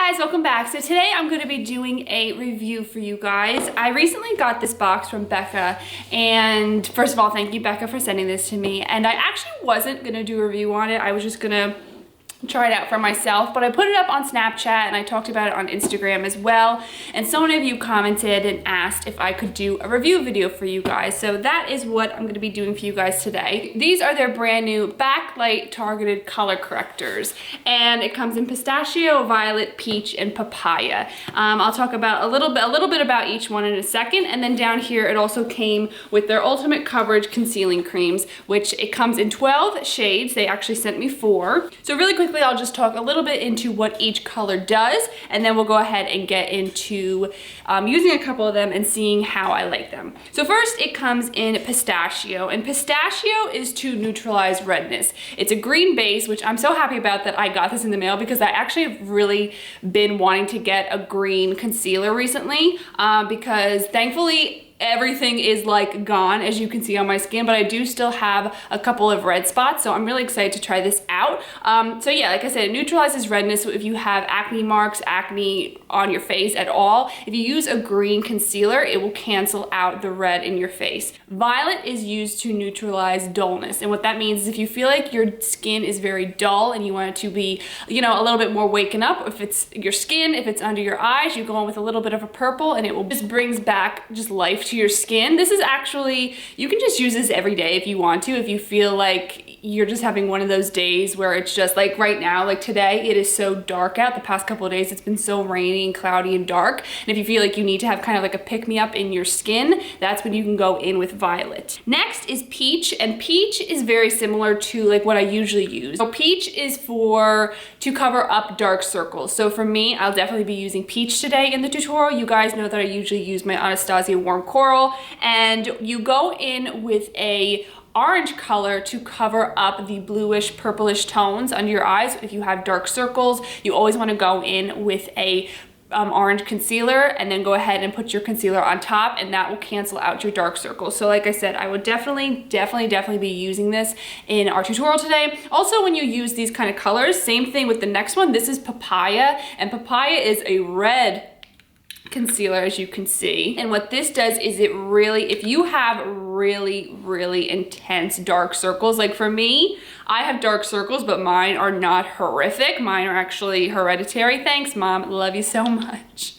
guys, welcome back. So today I'm going to be doing a review for you guys. I recently got this box from Becca, and first of all, thank you, Becca, for sending this to me. And I actually wasn't going to do a review on it. I was just going to try it out for myself, but I put it up on Snapchat and I talked about it on Instagram as well, and so many of you commented and asked if I could do a review video for you guys. So that is what I'm going to be doing for you guys today. These are their brand new Backlight targeted color correctors, and it comes in pistachio, violet, peach, and papaya. I'll talk about a little bit about each one in a second, and then down here it also came with their ultimate coverage concealing creams, which it comes in 12 shades. They actually sent me 4. So really quickly, I'll just talk a little bit into what each color does, and then we'll go ahead and get into using a couple of them and seeing how I like them. So first, it comes in pistachio, and pistachio is to neutralize redness. It's a green base, which I'm so happy about that I got this in the mail, because I actually have really been wanting to get a green concealer recently, because thankfully everything is like gone, as you can see on my skin, but I do still have a couple of red spots, so I'm really excited to try this out. So yeah, like I said, it neutralizes redness. So if you have acne marks, acne on your face at all, if you use a green concealer, it will cancel out the red in your face. Violet is used to neutralize dullness, and what that means is if you feel like your skin is very dull and you want it to be, you know, a little bit more waken up, if it's your skin, if it's under your eyes, you go in with a little bit of a purple and it will just brings back just life to your skin. This is actually, you can just use this every day if you want to, if you feel like you're just having one of those days where it's just like right now, like today, it is so dark out. The past couple of days, it's been so rainy and cloudy and dark. And if you feel like you need to have kind of like a pick-me-up in your skin, that's when you can go in with violet. Next is peach, and peach is very similar to like what I usually use. So peach is to cover up dark circles. So for me, I'll definitely be using peach today in the tutorial. You guys know that I usually use my Anastasia Warm Coral, and you go in with a orange color to cover up the bluish purplish tones under your eyes. If you have dark circles, you always want to go in with a orange concealer and then go ahead and put your concealer on top, and that will cancel out your dark circles. So like I said, I would definitely be using this in our tutorial today. Also, when you use these kind of colors, same thing with the next one. This is papaya, and papaya is a red concealer, as you can see. And what this does is it really, if you have really intense dark circles, like for me, I have dark circles, but mine are not horrific. Mine are actually hereditary. Thanks, Mom. Love you so much.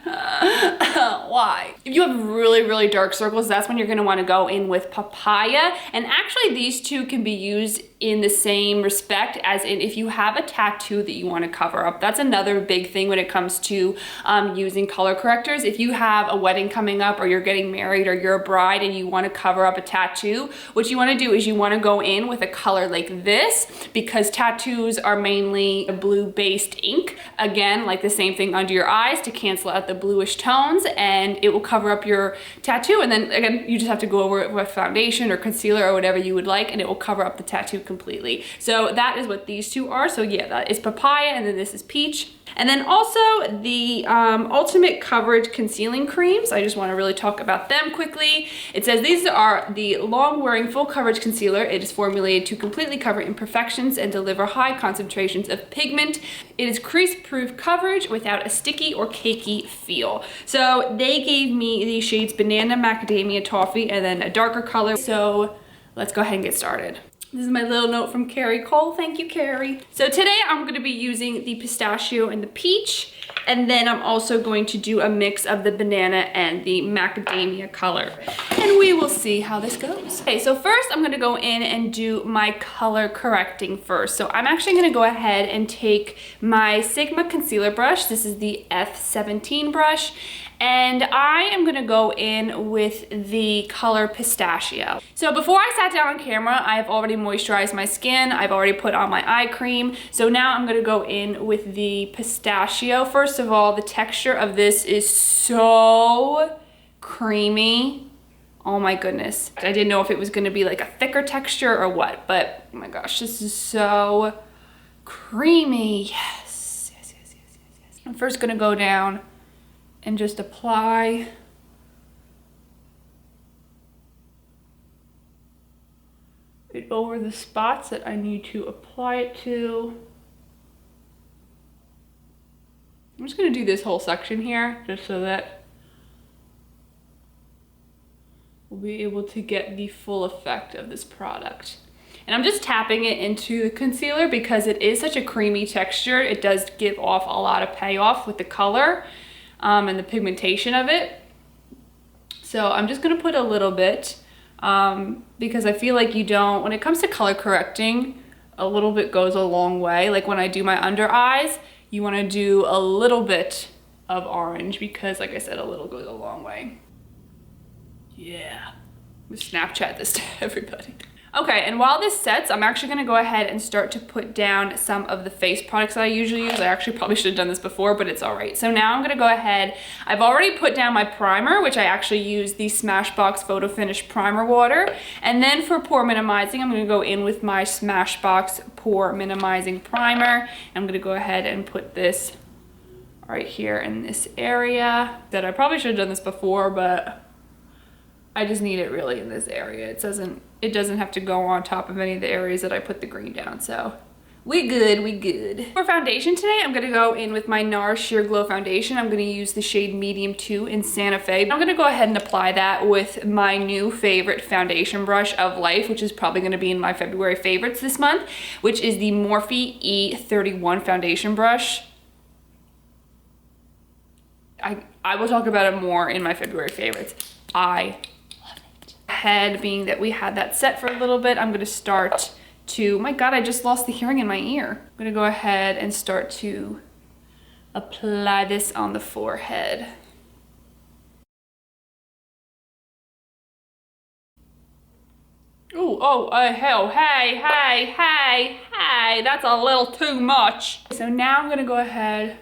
Why? If you have really dark circles, that's when you're gonna wanna go in with papaya. And actually, these two can be used in the same respect as in if you have a tattoo that you wanna cover up. That's another big thing when it comes to using color correctors. If you have a wedding coming up, or you're getting married, or you're a bride and you wanna cover up a tattoo, what you wanna do is you wanna go in with a color like this, because tattoos are mainly a blue-based ink. Again, like the same thing under your eyes to cancel out the bluish tones, and it will cover up your tattoo. And then again, you just have to go over it with foundation or concealer or whatever you would like, and it will cover up the tattoo completely. So that is what these two are. So yeah, that is papaya, and then this is peach. And then also the Ultimate Coverage Concealing Creams. I just want to really talk about them quickly. It says these are the long-wearing full coverage concealer. It is formulated to completely cover imperfections and deliver high concentrations of pigment. It is crease-proof coverage without a sticky or cakey feel. So they gave me these shades Banana, Macadamia, Toffee, and then a darker color. So let's go ahead and get started. This is my little note from Carrie Cole. Thank you, Carrie. So today I'm going to be using the pistachio and the peach, and then I'm also going to do a mix of the banana and the macadamia color, and we will see how this goes. Okay, so first I'm going to go in and do my color correcting first. So I'm actually going to go ahead and take my Sigma concealer brush. This is the F17 brush, and I am gonna go in with the color pistachio. So before I sat down on camera, I have already moisturized my skin. I've already put on my eye cream. So now I'm gonna go in with the pistachio. First of all, the texture of this is so creamy. Oh my goodness. I didn't know if it was gonna be like a thicker texture or what, but oh my gosh, this is so creamy. Yes. I'm first gonna go down and just apply it over the spots that I need to apply it to. just gonna do this whole section here just so that we'll be able to get the full effect of this product. And I'm just tapping it into the concealer because it is such a creamy texture. It does give off a lot of payoff with the color and the pigmentation of it. So I'm just gonna put a little bit because I feel like when it comes to color correcting, a little bit goes a long way. Like when I do my under eyes, you wanna do a little bit of orange because like I said, a little goes a long way. Yeah, I'm gonna Snapchat this to everybody. Okay, and while this sets, I'm actually gonna go ahead and start to put down some of the face products that I usually use. I actually probably should have done this before, but it's all right. So now I'm gonna go ahead, I've already put down my primer, which I actually use the Smashbox Photo Finish Primer Water. And then for pore minimizing, I'm gonna go in with my Smashbox Pore Minimizing Primer. I'm gonna go ahead and put this right here in this area. That I probably should have done this before, but I just need it really in this area. It doesn't have to go on top of any of the areas that I put the green down, so we good, we good. For foundation today, I'm gonna go in with my NARS Sheer Glow Foundation. I'm gonna use the shade Medium 2 in Santa Fe. I'm gonna go ahead and apply that with my new favorite foundation brush of life, which is probably gonna be in my February favorites this month, which is the Morphe E31 foundation brush. I will talk about it more in my February favorites. I head being that we had that set for a little bit, I'm gonna start to, my God, I just lost the hearing in my ear. I'm gonna go ahead and start to apply this on the forehead. Ooh, oh, hell, hey, that's a little too much. So now I'm gonna go ahead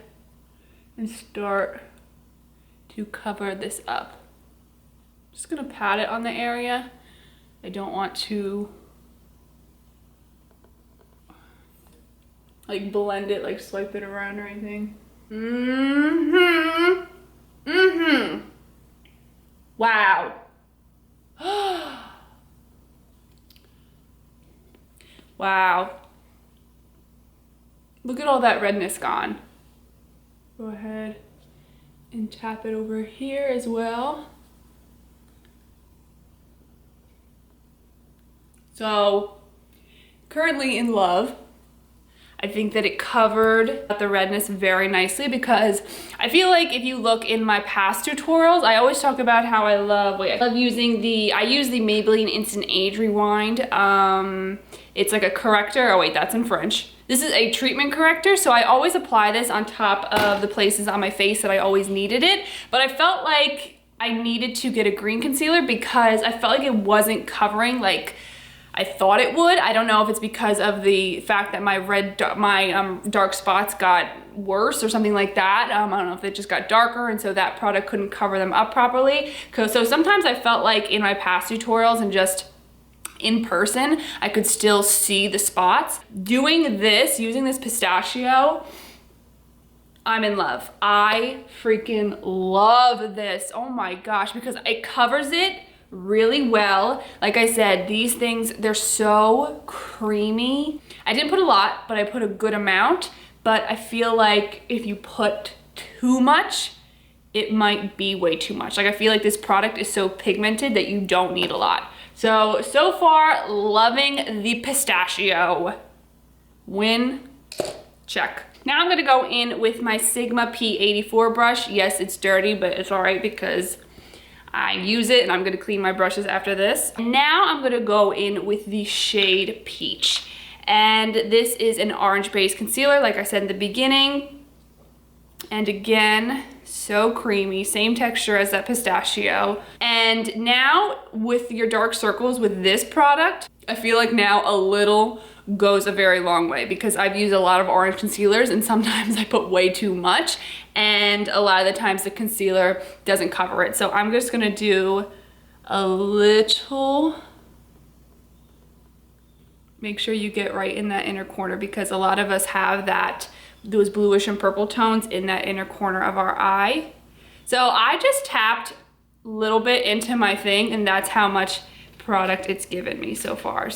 and start to cover this up. Just gonna pat it on the area. I don't want to like blend it, like swipe it around or anything. Wow. Wow. Look at all that redness gone. Go ahead and tap it over here as well. So, currently in love. I think that it covered the redness very nicely because I feel like if you look in my past tutorials, I always talk about how I love using I use the Maybelline Instant Age Rewind. It's like a corrector. Oh wait, that's in French. This is a treatment corrector, so I always apply this on top of the places on my face that I always needed it. But I felt like I needed to get a green concealer because I felt like it wasn't covering like I thought it would. I don't know if it's because of the fact that my dark spots got worse or something like that. I don't know if it just got darker and so that product couldn't cover them up properly. So sometimes I felt like in my past tutorials and just in person, I could still see the spots. Doing this, using this pistachio, I'm in love. I freaking love this. Oh my gosh, because it covers it really well. Like I said, these things, they're so creamy. I didn't put a lot, but I put a good amount. But I feel like if you put too much, it might be way too much. Like I feel like this product is so pigmented that you don't need a lot. So far, loving the pistachio. Win, check. Now I'm gonna go in with my Sigma P84 brush. Yes, it's dirty, but it's all right because I use it and I'm gonna clean my brushes after this. Now I'm gonna go in with the shade Peach. And this is an orange-based concealer, like I said in the beginning. And again, so creamy, same texture as that pistachio. And now with your dark circles with this product, I feel like now a little goes a very long way because I've used a lot of orange concealers and sometimes I put way too much and a lot of the times the concealer doesn't cover it. So I'm just gonna do a little, make sure you get right in that inner corner because a lot of us have those bluish and purple tones in that inner corner of our eye. So I just tapped a little bit into my thing and that's how much product it's given me so far.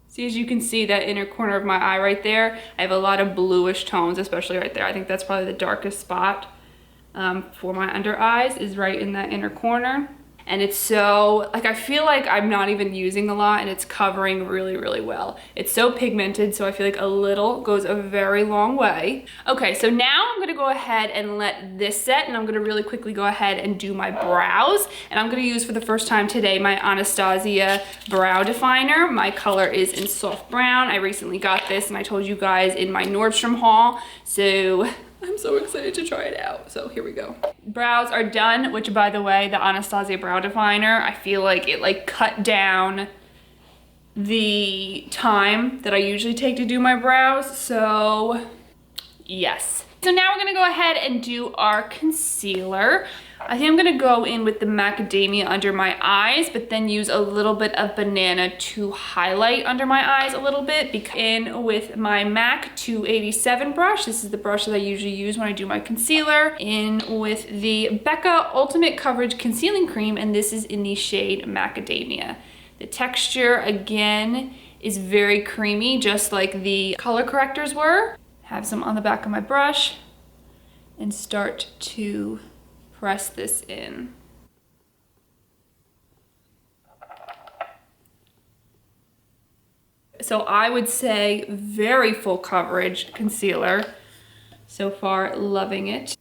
See, as you can see that inner corner of my eye right there, I have a lot of bluish tones, especially right there. I think that's probably the darkest spot. for my under eyes is right in that inner corner. And it's so, like, I feel like I'm not even using a lot and it's covering really, really well. It's so pigmented, so I feel like a little goes a very long way. Okay, so now I'm gonna go ahead and let this set, and I'm gonna really quickly go ahead and do my brows. And I'm gonna use for the first time today my Anastasia brow definer. My color is in soft brown. I recently got this and I told you guys in my Nordstrom haul, so I'm so excited to try it out. So here we go. Brows are done, which by the way, the Anastasia brow definer, I feel like it like cut down the time that I usually take to do my brows. So yes. So now we're gonna go ahead and do our concealer. I think I'm gonna go in with the macadamia under my eyes, but then use a little bit of banana to highlight under my eyes a little bit. In with my MAC 287 brush. This is the brush that I usually use when I do my concealer. In with the Becca Ultimate Coverage Concealing Cream, and this is in the shade Macadamia. The texture, again, is very creamy, just like the color correctors were. Have some on the back of my brush and start to press this in. So I would say very full coverage concealer. So far, loving it.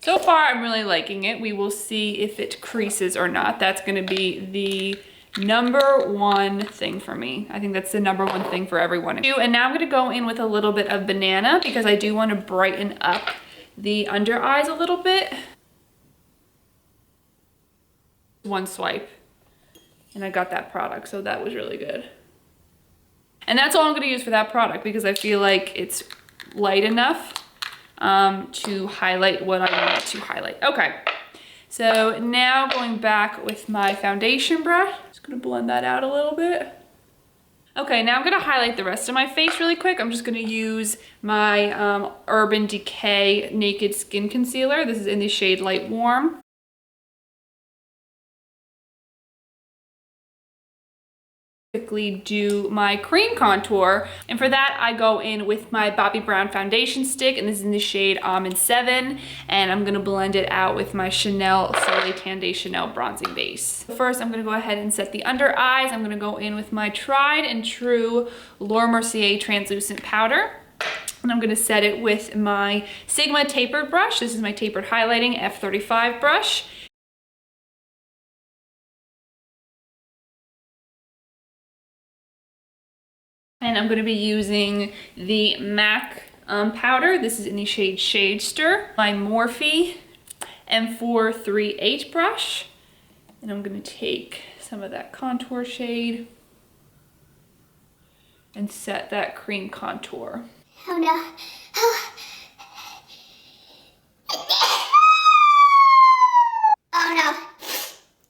So far, I'm really liking it. We will see if it creases or not. That's gonna be the #1 thing for me. I think that's the #1 thing for everyone. And now I'm gonna go in with a little bit of banana because I do wanna brighten up the under eyes a little bit. One swipe, and I got that product, so that was really good. And that's all I'm gonna use for that product because I feel like it's light enough to highlight what I want to highlight. Okay. So now going back with my foundation brush, just gonna blend that out a little bit. Okay, now I'm gonna highlight the rest of my face really quick. I'm just gonna use my Urban Decay Naked Skin Concealer. This is in the shade Light Warm. Quickly do my cream contour, and for that I go in with my Bobbi Brown foundation stick, and this is in the shade Almond 7, and I'm gonna blend it out with my Chanel Soleil Tan de Chanel bronzing base. First I'm gonna go ahead and set the under eyes. I'm gonna go in with my tried and true Laura Mercier translucent powder, and I'm gonna set it with my Sigma tapered brush. This is my tapered highlighting F35 brush. And I'm gonna be using the MAC powder. This is in the shade Shadester. My Morphe M438 brush. And I'm gonna take some of that contour shade and set that cream contour. Oh no. Oh no.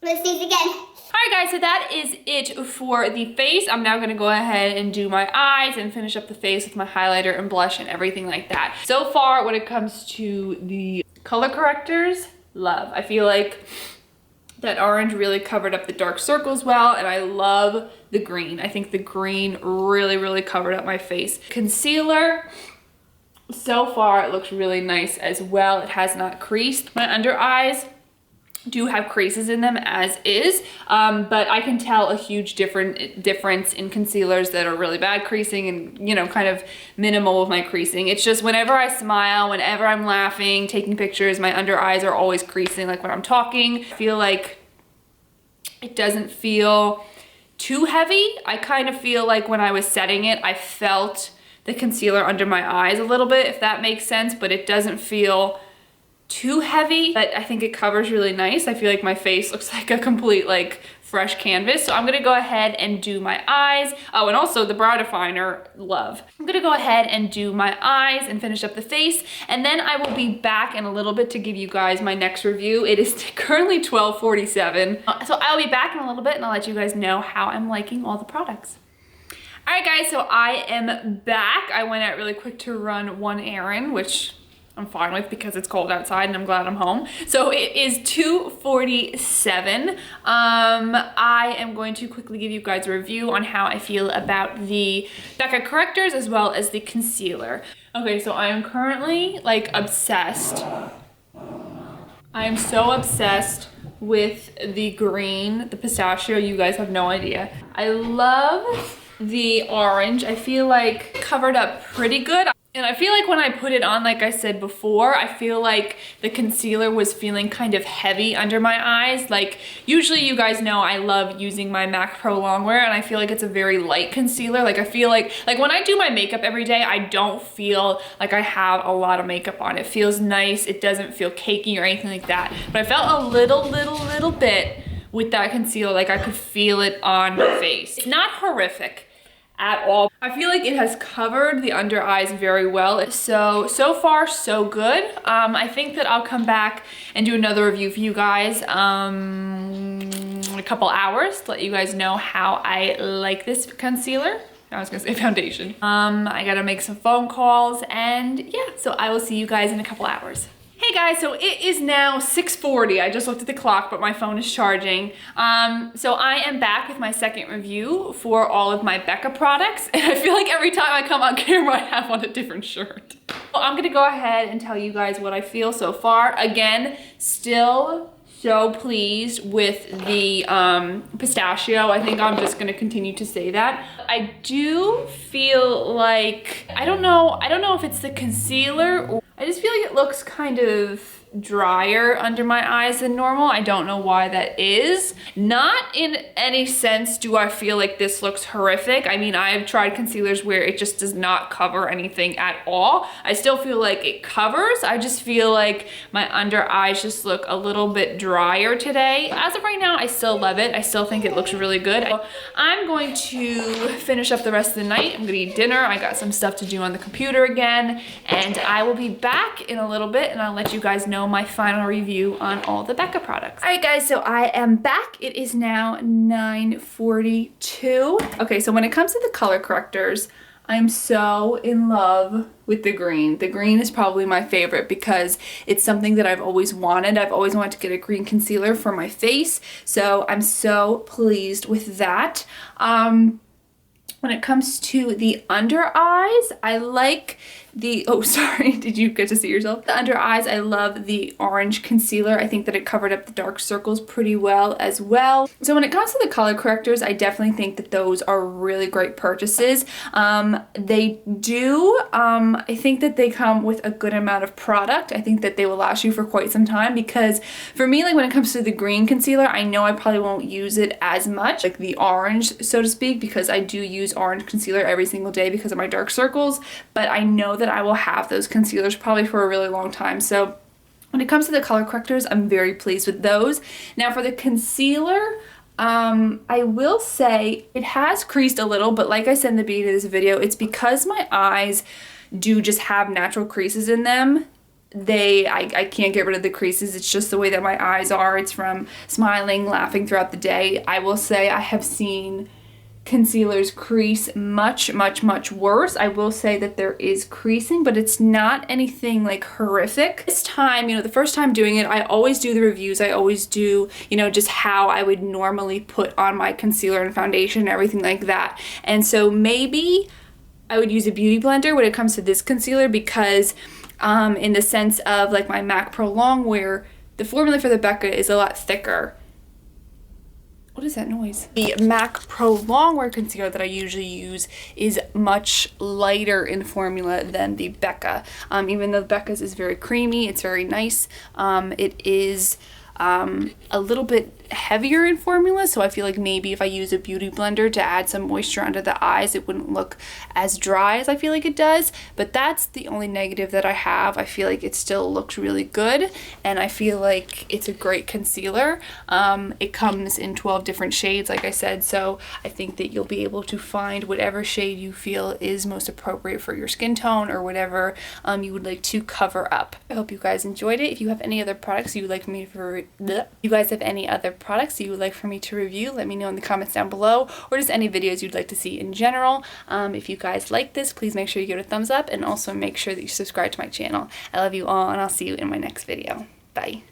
Let's do it again. Alright guys, so that is it for the face. I'm now gonna go ahead and do my eyes and finish up the face with my highlighter and blush and everything like that. So far, when it comes to the color correctors, love. I feel like that orange really covered up the dark circles well, and I love the green. I think the green really, really covered up my face. Concealer, so far it looks really nice as well. It has not creased. My under eyes do have creases in them as is, but I can tell a huge difference in concealers that are really bad creasing and, you know, kind of minimal with my creasing. It's just whenever I smile, whenever I'm laughing, taking pictures, my under eyes are always creasing. Like when I'm talking, I feel like it doesn't feel too heavy. I kind of feel like when I was setting it, I felt the concealer under my eyes a little bit, if that makes sense, but it doesn't feel too heavy, but I think it covers really nice. I feel like my face looks like a complete like fresh canvas. So I'm gonna go ahead and do my eyes. Oh, and also the brow definer, love. I'm gonna go ahead and do my eyes and finish up the face, and then I will be back in a little bit to give you guys my next review. It is currently 12:47. So I'll be back in a little bit and I'll let you guys know how I'm liking all the products. All right guys, so I am back. I went out really quick to run one errand, which I'm fine with because it's cold outside and I'm glad I'm home. So it is 2:47. I am going to quickly give you guys a review on how I feel about the Becca Correctors as well as the concealer. Okay, so I am currently like obsessed. I am so obsessed with the green, the pistachio. You guys have no idea. I love the orange. I feel like covered up pretty good. And I feel like when I put it on, like I said before, I feel like the concealer was feeling kind of heavy under my eyes. Like usually you guys know I love using my MAC Pro Longwear and I feel like it's a very light concealer. Like I feel like when I do my makeup every day, I don't feel like I have a lot of makeup on. It feels nice. It doesn't feel cakey or anything like that. But I felt a little bit with that concealer, like I could feel it on my face. It's not horrific at all. I feel like it has covered the under eyes very well. So far so good. I think that I'll come back and do another review for you guys in a couple hours to let you guys know how I like this concealer. I was gonna say foundation. I gotta make some phone calls and yeah, so I will see you guys in a couple hours. Hey guys, so it is now 6:40. I just looked at the clock, but my phone is charging. So I am back with my second review for all of my Becca products. And I feel like every time I come on camera, I have on a different shirt. Well, I'm gonna go ahead and tell you guys what I feel so far. Again, still so pleased with the pistachio. I think I'm just gonna continue to say that. I do feel like, I don't know if it's the concealer or I just feel like it looks kind of drier under my eyes than normal. I don't know why that is. Not in any sense do I feel like this looks horrific. I mean, I have tried concealers where it just does not cover anything at all. I still feel like it covers. I just feel like my under eyes just look a little bit drier today. As of right now, I still love it. I still think it looks really good. I'm going to finish up the rest of the night. I'm gonna eat dinner. I got some stuff to do on the computer again, and I will be back in a little bit and I'll let you guys know my final review on all the Becca products. All right guys, so I am back. It is now 9:42. Okay, so when it comes to the color correctors, I'm so in love with the green. The green is probably my favorite because it's something that I've always wanted. I've always wanted to get a green concealer for my face, so I'm so pleased with that. When it comes to the under eyes, I like the, oh sorry, did you get to see yourself? The under eyes, I love the orange concealer. I think that it covered up the dark circles pretty well as well. So when it comes to the color correctors, I definitely think that those are really great purchases. They do, I think that they come with a good amount of product. I think that they will last you for quite some time because for me, like when it comes to the green concealer, I know I probably won't use it as much, like the orange, so to speak, because I do use orange concealer every single day because of my dark circles, but I know that I will have those concealers probably for a really long time. So when it comes to the color correctors, I'm very pleased with those. Now for the concealer, I will say it has creased a little, but like I said in the beginning of this video, it's because my eyes do just have natural creases in them. I can't get rid of the creases. It's just the way that my eyes are. It's from smiling, laughing throughout the day. I will say I have seen concealers crease much worse. I will say that there is creasing, but it's not anything like horrific. This time, you know, the first time doing it, I always do the reviews. I always do, you know, just how I would normally put on my concealer and foundation and everything like that. And so maybe I would use a beauty blender when it comes to this concealer because in the sense of like my MAC Pro Longwear, the formula for the Becca is a lot thicker. What is that noise? The MAC Pro Longwear concealer that I usually use is much lighter in formula than the Becca. Even though Becca's is very creamy, it's very nice. It is a little bit heavier in formula, so I feel like maybe if I use a beauty blender to add some moisture under the eyes, it wouldn't look as dry as I feel like it does. But that's the only negative that I have. I feel like it still looks really good, and I feel like it's a great concealer. It comes in 12 different shades, like I said, so I think that you'll be able to find whatever shade you feel is most appropriate for your skin tone or whatever you would like to cover up. I hope you guys enjoyed it. If you have any other products you would like me you guys have any other products you would like for me to review, let me know in the comments down below, or just any videos you'd like to see in general. If you guys like this, please make sure you give it a thumbs up, and also make sure that you subscribe to my channel. I love you all, and I'll see you in my next video. Bye.